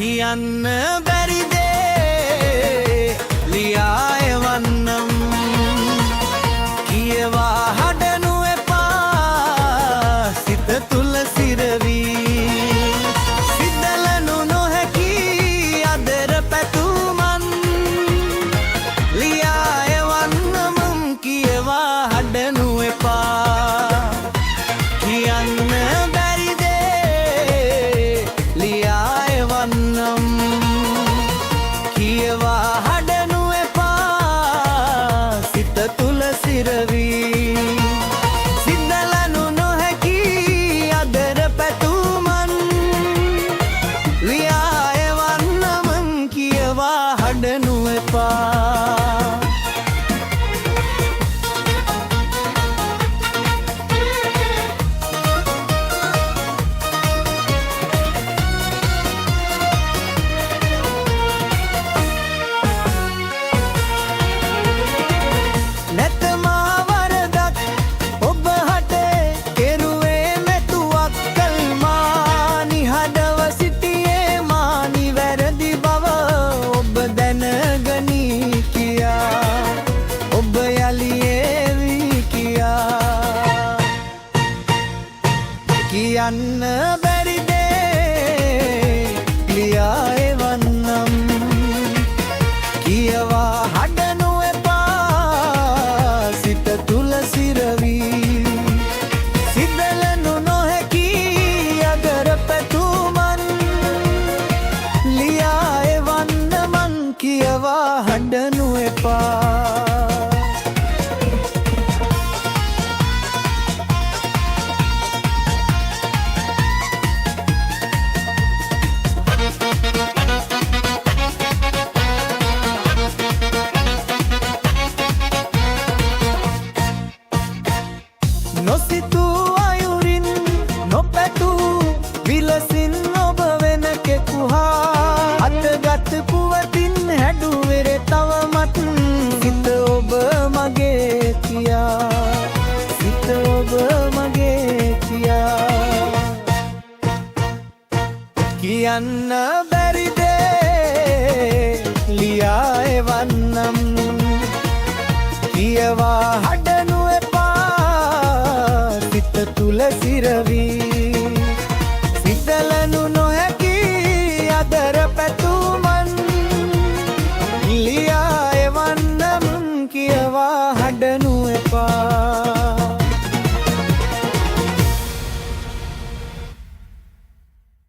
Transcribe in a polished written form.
කියන්න බැරි දේ ලියා එවන්නම් කියවා හඩනු එපා සිත තුල සිරවි සිදලනු නොහැකි අදර පැතුමන් ලියා එවන්නම් කියවා හඩනු එපා කියන්න බැරි දේ ලියා එවන්නම් කියවා හඩනු එපා සිත තුල සිරවි සිදලනු නොහැකි අදර පැතුමන් ලියා එවන්නම් කියවා හඩනු එපා කියන්න බැරි දේ ලියා එවන්නම් කියවා හඩනු එපා සිත තුල සිරවි සිදලනු නොහැකි අදර පැතුමන් ලියා එවන්නමන් කියවා හඩනු එපා නොසිතූ අයුරින් නොපැතූ විලසින් ඔබ වෙන කෙකුහා අතගත් පුවතින් හැඩුවෙර තවමත් සිත ඔබ මගේ කියා සිත ඔබ මගේ කියා කියන්න බැරි දේ ලියා එවන්නම් කියවා හඩනු එපා සිත තුල සිරවි